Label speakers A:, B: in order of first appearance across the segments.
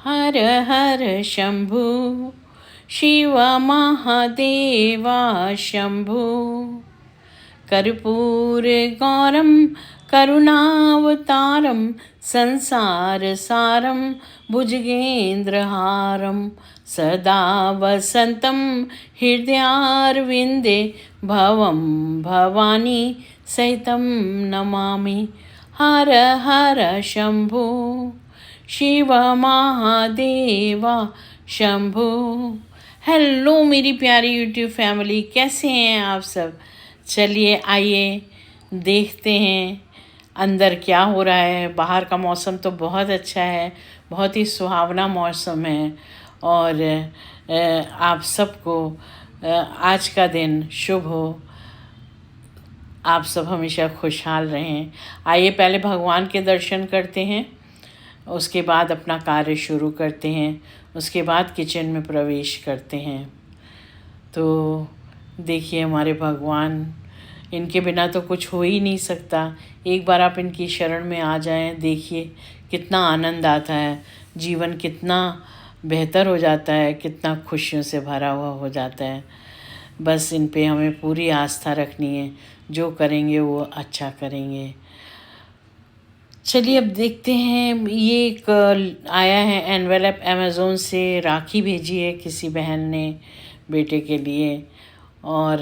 A: हर हर शंभु शिव महादेवा शंभु कर्पूरगौरं करुणावतारं संसारसारं भुजगेन्द्रहारं सदा वसन्तं हृदयारविन्दे भवं भवानी सहितं नमामि। हर हर शंभु शिव महादेवा शंभु। हेलो मेरी प्यारी यूट्यूब फैमिली, कैसे हैं आप सब। चलिए आइए देखते हैं अंदर क्या हो रहा है। बाहर का मौसम तो बहुत अच्छा है, बहुत ही सुहावना मौसम है। और आप सबको आज का दिन शुभ हो, आप सब हमेशा खुशहाल रहें। आइए पहले भगवान के दर्शन करते हैं, उसके बाद अपना कार्य शुरू करते हैं, उसके बाद किचन में प्रवेश करते हैं। तो देखिए हमारे भगवान, इनके बिना तो कुछ हो ही नहीं सकता। एक बार आप इनकी शरण में आ जाएं, देखिए कितना आनंद आता है, जीवन कितना बेहतर हो जाता है, कितना खुशियों से भरा हुआ हो जाता है। बस इन पे हमें पूरी आस्था रखनी है, जो करेंगे वो अच्छा करेंगे। चलिए अब देखते हैं। ये एक आया है एनवेलप, अमेज़ोन से राखी भेजी है किसी बहन ने बेटे के लिए। और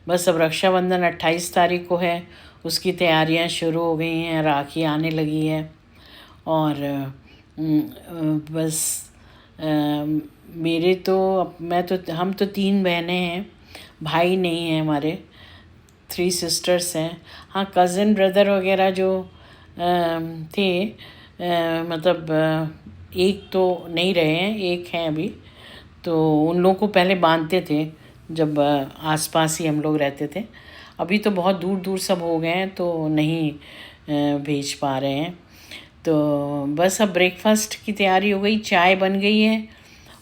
A: बस अब रक्षाबंधन 28 तारीख को है, उसकी तैयारियां शुरू हो गई हैं, राखी आने लगी है। और बस मेरे तो हम तो 3 बहनें हैं, भाई नहीं है हमारे, 3 सिस्टर्स हैं। हाँ, कज़न ब्रदर वगैरह जो थे, मतलब एक तो नहीं रहे हैं, एक हैं अभी। तो उन लोगों को पहले बांधते थे जब आसपास ही हम लोग रहते थे। अभी तो बहुत दूर दूर सब हो गए हैं, तो नहीं भेज पा रहे हैं। तो बस अब ब्रेकफास्ट की तैयारी हो गई, चाय बन गई है।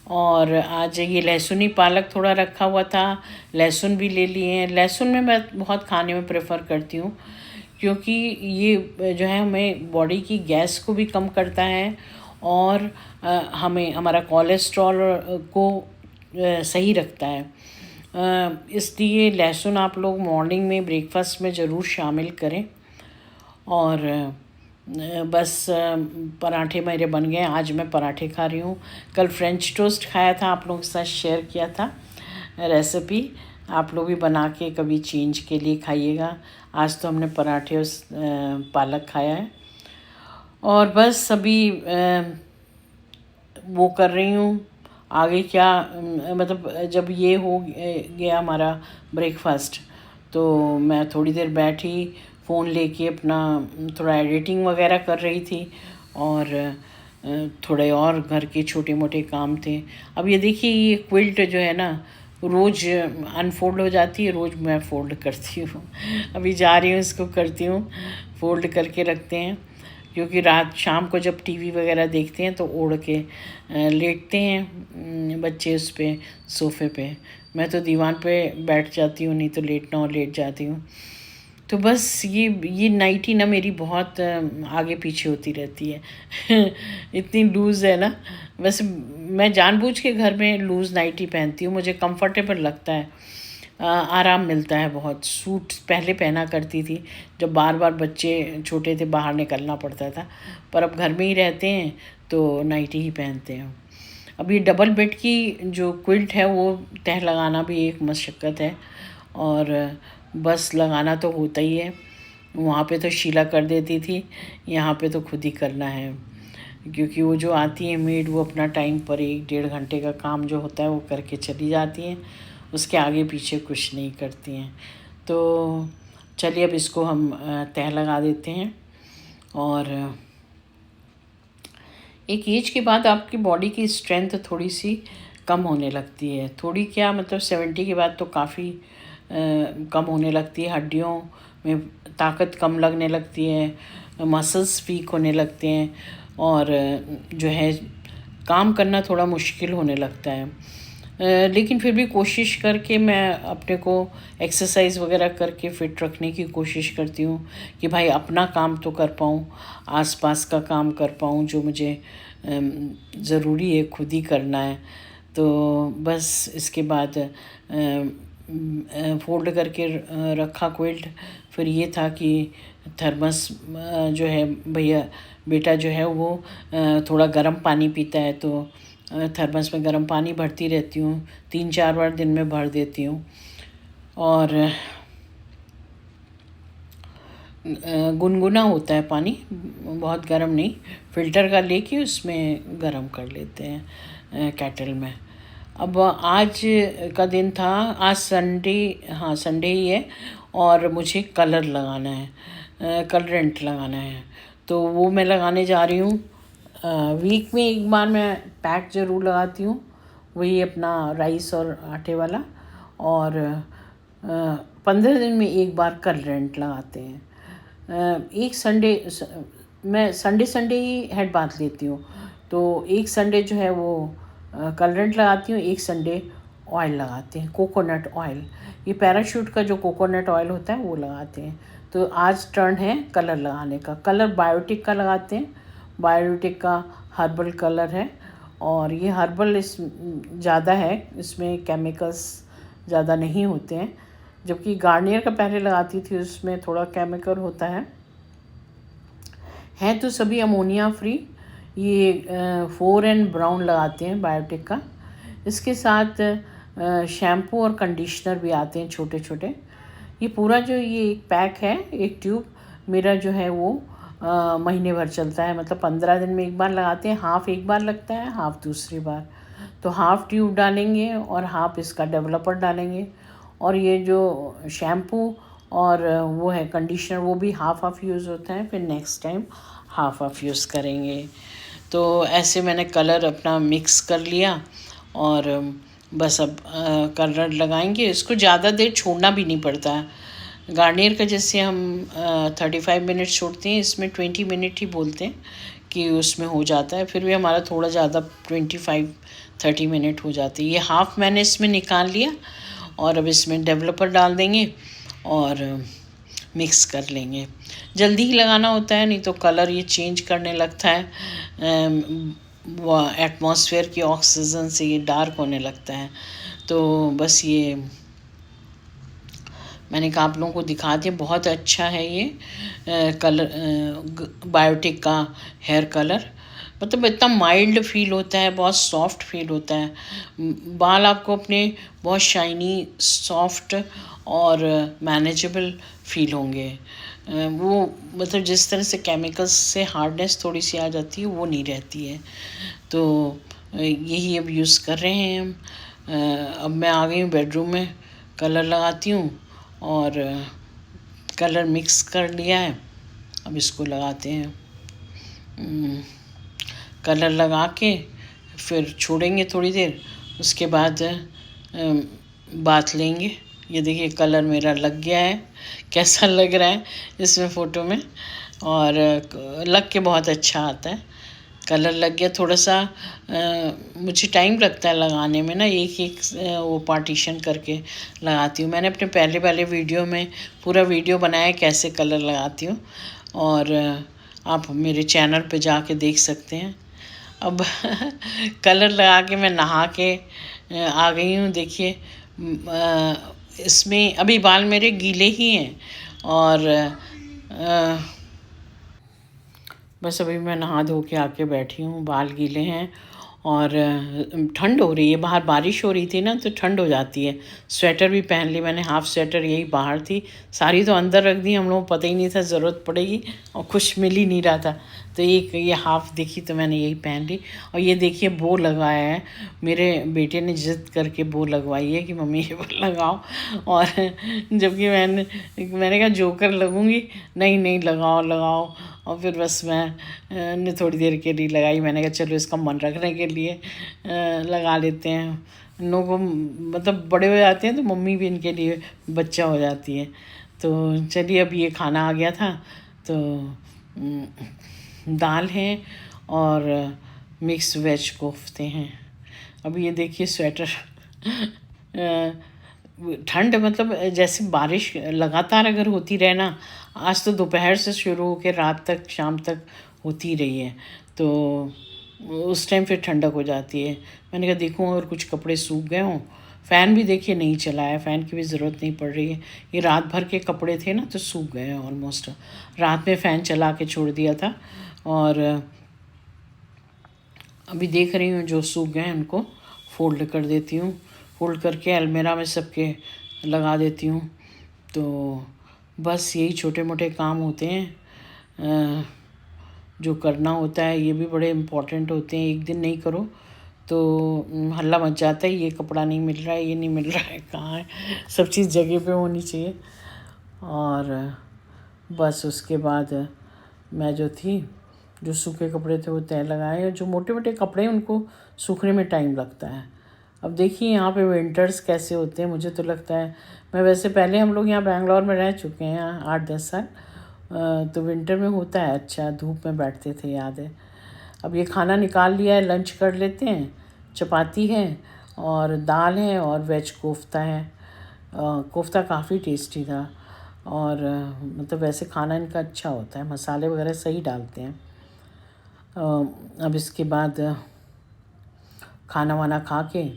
A: और आज ये लहसुनी पालक थोड़ा रखा हुआ था, लहसुन भी ले लिए हैं। लहसुन में मैं बहुत खाने में प्रेफर करती हूँ, क्योंकि ये जो है हमें बॉडी की गैस को भी कम करता है और हमें हमारा कोलेस्ट्रॉल को सही रखता है। इसलिए लहसुन आप लोग मॉर्निंग में ब्रेकफास्ट में ज़रूर शामिल करें। और बस पराठे मेरे बन गए, आज मैं पराठे खा रही हूँ। कल फ्रेंच टोस्ट खाया था, आप लोगों के साथ शेयर किया था रेसिपी। आप लोग भी बना के कभी चेंज के लिए खाइएगा। आज तो हमने पराठे और पालक खाया है। और बस अभी वो कर रही हूँ आगे क्या, मतलब जब ये हो गया हमारा ब्रेकफास्ट, तो मैं थोड़ी देर बैठी, फ़ोन लेके अपना थोड़ा एडिटिंग वगैरह कर रही थी। और थोड़े और घर के छोटे मोटे काम थे। अब ये देखिए, ये क्विल्ट जो है ना, रोज़ अनफोल्ड हो जाती है, रोज़ मैं फ़ोल्ड करती हूँ। अभी जा रही हूँ, इसको करती हूँ, फ़ोल्ड करके रखते हैं। क्योंकि रात शाम को जब टीवी वगैरह देखते हैं तो ओढ़ के लेटते हैं बच्चे उस पे, सोफ़े पे। मैं तो दीवान पे बैठ जाती हूँ, नहीं तो लेटना हो लेट जाती हूँ। तो बस ये नाइटी ना मेरी बहुत आगे पीछे होती रहती है। इतनी लूज़ है ना। वैसे मैं जानबूझ के घर में लूज़ नाइटी पहनती हूँ, मुझे कंफर्टेबल लगता है, आराम मिलता है बहुत। सूट पहले पहना करती थी, जब बार बार बच्चे छोटे थे बाहर निकलना पड़ता था, पर अब घर में ही रहते हैं तो नाइटी ही पहनते हैं। अभी डबल बेड की जो क्विल्ट है वो तह लगाना भी एक मशक्क़त है, और बस लगाना तो होता ही है। वहाँ पे तो शीला कर देती थी, यहाँ पे तो खुद ही करना है। क्योंकि वो जो आती है मेड, वो अपना टाइम पर 1-1.5 घंटे का काम जो होता है वो करके चली जाती हैं, उसके आगे पीछे कुछ नहीं करती हैं। तो चलिए अब इसको हम तह लगा देते हैं। और एक एज के बाद आपकी बॉडी की स्ट्रेंथ थोड़ी सी कम होने लगती है, थोड़ी क्या मतलब 70 के बाद तो काफ़ी कम होने लगती है। हड्डियों में ताकत कम लगने लगती है, मसल्स वीक होने लगते हैं, और जो है काम करना थोड़ा मुश्किल होने लगता है। लेकिन फिर भी कोशिश करके मैं अपने को एक्सरसाइज वगैरह करके फ़िट रखने की कोशिश करती हूँ कि भाई अपना काम तो कर पाऊँ, आसपास का काम कर पाऊँ जो मुझे ज़रूरी है, खुद ही करना है। तो बस इसके बाद फ़ोल्ड करके रखा क्विल्ट। फिर ये था कि थर्मस जो है भैया बेटा जो है वो थोड़ा गर्म पानी पीता है, तो थर्मस में गर्म पानी भरती रहती हूँ, 3-4 बार दिन में भर देती हूँ। और गुनगुना होता है पानी, बहुत गर्म नहीं, फ़िल्टर का लेके उसमें गर्म कर लेते हैं केटल में। अब आज का दिन था, आज संडे, हाँ संडे ही है, और मुझे कलर लगाना है, कलरेंट लगाना है, तो वो मैं लगाने जा रही हूँ। वीक में एक बार मैं पैक ज़रूर लगाती हूँ, वही अपना राइस और आटे वाला, और 15 दिन में एक बार कलरेंट लगाते हैं। एक संडे मैं संडे ही हेड बाथ लेती हूँ, तो एक संडे जो है वो कलरेंट लगाती हूँ, एक संडे ऑयल लगाते हैं, कोकोनट ऑयल। ये पैराशूट का जो कोकोनट ऑयल होता है वो लगाते हैं। तो आज टर्न है कलर लगाने का। कलर बायोटिक का लगाते हैं, बायोटिक का हर्बल कलर है, और ये हर्बल इस ज़्यादा है, इसमें केमिकल्स ज़्यादा नहीं होते हैं, जबकि गार्नियर का पहले लगाती थी, उसमें थोड़ा केमिकल होता है तो सभी अमोनिया फ्री। ये 4N ब्राउन लगाते हैं बायोटिक का। इसके साथ शैम्पू और कंडीशनर भी आते हैं छोटे छोटे। ये पूरा जो ये एक पैक है, एक ट्यूब मेरा जो है वो महीने भर चलता है, मतलब 15 दिन में एक बार लगाते हैं, हाफ़ एक बार लगता है, हाफ़ दूसरी बार। तो हाफ़ ट्यूब डालेंगे और हाफ़ इसका डेवलपर डालेंगे, और ये जो शैम्पू और वो है कंडीशनर, वो भी हाफ़ यूज़ होता है, फिर नेक्स्ट टाइम हाफ़ यूज़ करेंगे। तो ऐसे मैंने कलर अपना मिक्स कर लिया, और बस अब कलर लगाएंगे। इसको ज़्यादा देर छोड़ना भी नहीं पड़ता है। गार्नियर का जैसे हम 35 मिनट छोड़ते हैं, इसमें 20 मिनट ही बोलते हैं कि उसमें हो जाता है, फिर भी हमारा थोड़ा ज़्यादा 25-30 मिनट हो जाती है। ये हाफ़ मैंने इसमें निकाल लिया, और अब इसमें डेवलपर डाल देंगे और मिक्स कर लेंगे। जल्दी ही लगाना होता है, नहीं तो कलर ये चेंज करने लगता है, वो एटमॉस्फेयर की ऑक्सीजन से ये डार्क होने लगता है। तो बस ये मैंने कहा आप लोगों को दिखा दिया, बहुत अच्छा है ये कलर, बायोटिक का हेयर कलर। मतलब इतना माइल्ड फील होता है, बहुत सॉफ्ट फील होता है, बाल आपको अपने बहुत शाइनी, सॉफ्ट और मैनेजेबल फील होंगे। वो मतलब जिस तरह से केमिकल्स से हार्डनेस थोड़ी सी आ जाती है, वो नहीं रहती है। तो यही अब यूज़ कर रहे हैं हम। अब मैं आ गई हूँ बेडरूम में, कलर लगाती हूँ, और कलर मिक्स कर लिया है, अब इसको लगाते हैं। कलर लगा के फिर छोड़ेंगे थोड़ी देर, उसके बाद बाथ लेंगे। ये देखिए कलर मेरा लग गया है, कैसा लग रहा है इसमें फ़ोटो में, और लग के बहुत अच्छा आता है। कलर लग गया, थोड़ा सा मुझे टाइम लगता है लगाने में ना, एक एक वो पार्टीशन करके लगाती हूँ। मैंने अपने पहले वीडियो में पूरा वीडियो बनाया कैसे कलर लगाती हूँ, और आप मेरे चैनल पे जाके देख सकते हैं। अब कलर लगा के मैं नहा के आ गई हूँ। देखिए इसमें अभी बाल मेरे गीले ही हैं, और बस अभी मैं नहा धो के आके बैठी हूँ, बाल गीले हैं, और ठंड हो रही है, बाहर बारिश हो रही थी ना, तो ठंड हो जाती है। स्वेटर भी पहन ली मैंने, हाफ़ स्वेटर यही बाहर थी, सारी तो अंदर रख दी, हम लोगों को पता ही नहीं था ज़रूरत पड़ेगी, और कुछ मिल ही नहीं रहा था, तो एक ये हाफ़ दिखी तो मैंने यही पहन ली। और ये देखिए बो लगवाया है, मेरे बेटे ने जिद करके बो लगवाई है कि मम्मी ये बो लगाओ, और जबकि मैंने कहा जोकर लगूँगी, नहीं नहीं लगाओ लगाओ, और फिर बस मैं ने थोड़ी देर के लिए लगाई। मैंने कहा चलो इसका मन रखने के लिए लगा लेते हैं। इन लोगों को मतलब बड़े हो जाते हैं तो मम्मी भी इनके लिए बच्चा हो जाती है। तो चलिए अब ये खाना आ गया था, तो दाल है और मिक्स वेज कोफ्ते हैं। अब ये देखिए स्वेटर ठंड मतलब जैसे बारिश लगातार अगर होती रहे ना, आज तो दोपहर से शुरू होकर रात तक, शाम तक होती रही है, तो उस टाइम फिर ठंडक हो जाती है। मैंने कहा देखूँ अगर कुछ कपड़े सूख गए हों। फ़ैन भी देखिए नहीं चला है, फ़ैन की भी ज़रूरत नहीं पड़ रही है। ये रात भर के कपड़े थे ना, तो सूख गए हैं ऑलमोस्ट। रात में फ़ैन चला के छोड़ दिया था, और अभी देख रही हूँ जो सूख गए हैं उनको फ़ोल्ड कर देती हूँ। फ़ोल्ड करके अलमीरा में सबके लगा देती हूँ। तो बस यही छोटे मोटे काम होते हैं जो करना होता है। ये भी बड़े इम्पोर्टेंट होते हैं, एक दिन नहीं करो तो हल्ला मच जाता है, ये कपड़ा नहीं मिल रहा है, ये नहीं मिल रहा है, कहाँ है। सब चीज़ जगह पे होनी चाहिए। और बस उसके बाद मैं जो सूखे कपड़े थे वो तय लगाए, और जो मोटे मोटे कपड़े हैं उनको सूखने में टाइम लगता है। अब देखिए यहाँ पे विंटर्स कैसे होते हैं। मुझे तो लगता है, मैं वैसे पहले हम लोग यहाँ बेंगलोर में रह चुके हैं 8-10 साल, तो विंटर में होता है अच्छा, धूप में बैठते थे, याद है। अब ये खाना निकाल लिया है, लंच कर लेते हैं। चपाती है और दाल है और वेज कोफ्ता है। कोफ्ता काफ़ी टेस्टी था, और मतलब वैसे खाना इनका अच्छा होता है, मसाले वगैरह सही डालते हैं। अब इसके बाद खाना वाना खा के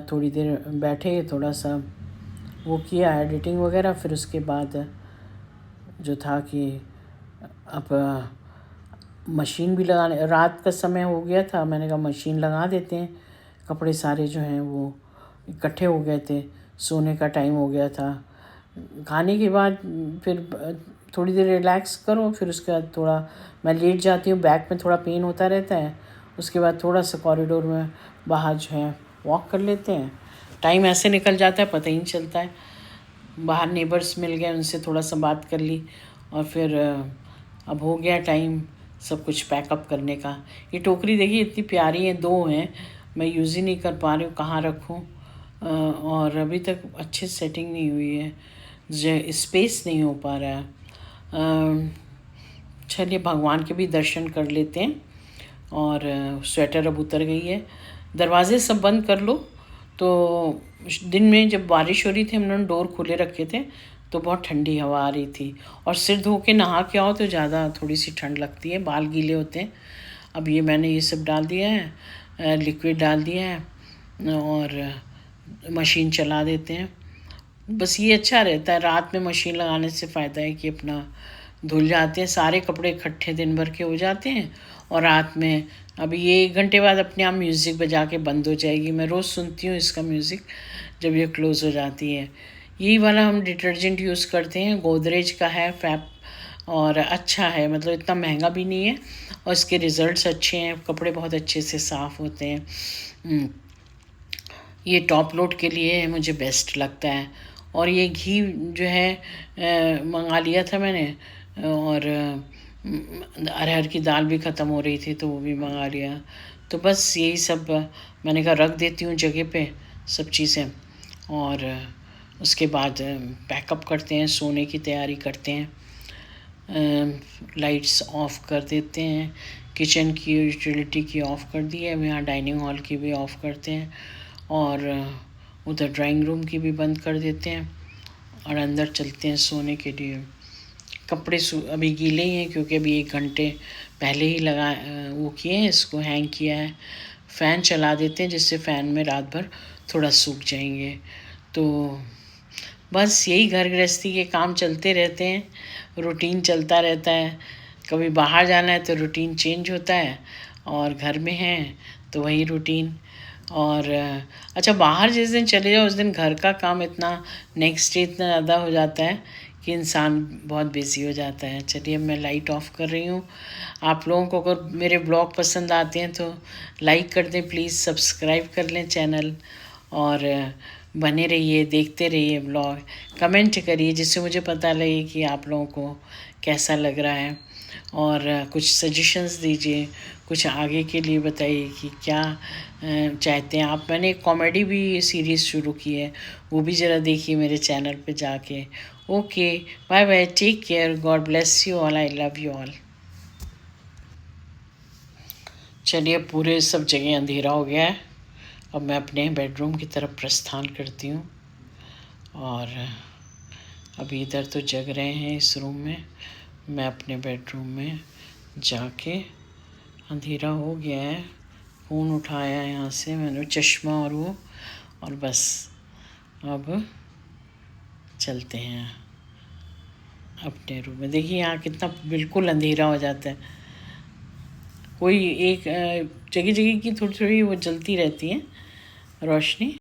A: थोड़ी देर बैठे, थोड़ा सा वो किया एडिटिंग वगैरह। फिर उसके बाद जो था कि अब मशीन भी लगाने, रात का समय हो गया था, मैंने कहा मशीन लगा देते हैं। कपड़े सारे जो हैं वो इकट्ठे हो गए थे, सोने का टाइम हो गया था। खाने के बाद फिर थोड़ी देर रिलैक्स करो, फिर उसके बाद थोड़ा मैं लेट जाती हूँ, बैक में थोड़ा पेन होता रहता है। उसके बाद थोड़ा सा कॉरिडोर में बाहर जो है वॉक कर लेते हैं। टाइम ऐसे निकल जाता है, पता ही नहीं चलता है। बाहर नेबर्स मिल गए, उनसे थोड़ा सा बात कर ली, और फिर अब हो गया टाइम सब कुछ पैकअप करने का। ये टोकरी देखिए इतनी प्यारी है, 2 हैं, मैं यूज़ ही नहीं कर पा रही हूँ, कहाँ रखूँ। और अभी तक अच्छे सेटिंग नहीं हुई है, स्पेस नहीं हो पा रहा है। चलिए भगवान के भी दर्शन कर लेते हैं। और स्वेटर अब उतर गई है। दरवाजे सब बंद कर लो। तो दिन में जब बारिश हो रही थी, हमने डोर खुले रखे थे, तो बहुत ठंडी हवा आ रही थी। और सिर धो के नहा के आओ तो ज़्यादा थोड़ी सी ठंड लगती है, बाल गीले होते हैं। अब ये मैंने ये सब डाल दिया है, लिक्विड डाल दिया है, और मशीन चला देते हैं। बस ये अच्छा रहता है, रात में मशीन लगाने से फ़ायदा है कि अपना धुल जाते हैं, सारे कपड़े इकट्ठे दिन भर के हो जाते हैं। और रात में अभी ये 1 घंटे बाद अपने आप म्यूज़िक बजा के बंद हो जाएगी। मैं रोज़ सुनती हूँ इसका म्यूज़िक जब ये क्लोज़ हो जाती है। यही वाला हम डिटर्जेंट यूज़ करते हैं, गोदरेज का है फैब, और अच्छा है, मतलब इतना महंगा भी नहीं है, और इसके रिज़ल्ट्स अच्छे हैं, कपड़े बहुत अच्छे से साफ़ होते हैं। ये टॉप लोड के लिए मुझे बेस्ट लगता है। और ये घी जो है मंगा लिया था मैंने, और अरहर की दाल भी ख़त्म हो रही थी तो वो भी मंगा लिया। तो बस यही सब मैंने कहा रख देती हूँ जगह पे सब चीज़ें, और उसके बाद पैकअप करते हैं, सोने की तैयारी करते हैं। लाइट्स ऑफ कर देते हैं, किचन की यूटिलिटी की ऑफ़ कर दी है, यहाँ डाइनिंग हॉल की भी ऑफ़ करते हैं, और उधर ड्राइंग रूम की भी बंद कर देते हैं, और अंदर चलते हैं सोने के लिए। कपड़े अभी गीले ही हैं क्योंकि अभी 1 घंटे पहले ही वो किए हैं, इसको हैंग किया है। फ़ैन चला देते हैं जिससे फ़ैन में रात भर थोड़ा सूख जाएंगे। तो बस यही घर गृहस्थी के काम चलते रहते हैं, रूटीन चलता रहता है। कभी बाहर जाना है तो रूटीन चेंज होता है, और घर में हैं तो वही रूटीन। और अच्छा, बाहर जिस दिन चले जाओ उस दिन घर का काम इतना नेक्स्ट डे इतना ज़्यादा हो जाता है कि इंसान बहुत बिज़ी हो जाता है। चलिए मैं लाइट ऑफ़ कर रही हूँ। आप लोगों को अगर मेरे ब्लॉग पसंद आते हैं तो लाइक कर दें प्लीज़, सब्सक्राइब कर लें चैनल, और बने रहिए, देखते रहिए ब्लॉग। कमेंट करिए जिससे मुझे पता लगे कि आप लोगों को कैसा लग रहा है, और कुछ सजेशंस दीजिए, कुछ आगे के लिए बताइए कि क्या चाहते हैं आप। मैंने एक कॉमेडी भी सीरीज़ शुरू की है, वो भी ज़रा देखिए मेरे चैनल पे जाके। Okay, bye bye, take care, God bless you all, I love you all. चलिए पूरे सब जगह अंधेरा हो गया है, अब मैं अपने बेडरूम की तरफ प्रस्थान करती हूँ। और अभी इधर तो जग रहे हैं इस रूम में, मैं अपने बेडरूम में जाके अंधेरा हो गया है। फ़ोन उठाया यहाँ से मैंने, चश्मा और वो, और बस अब चलते हैं अपने रूम में। देखिए यहाँ कितना बिल्कुल अंधेरा हो जाता है। कोई एक जगह जगह की थोड़ी थोड़ी वो जलती रहती है रोशनी।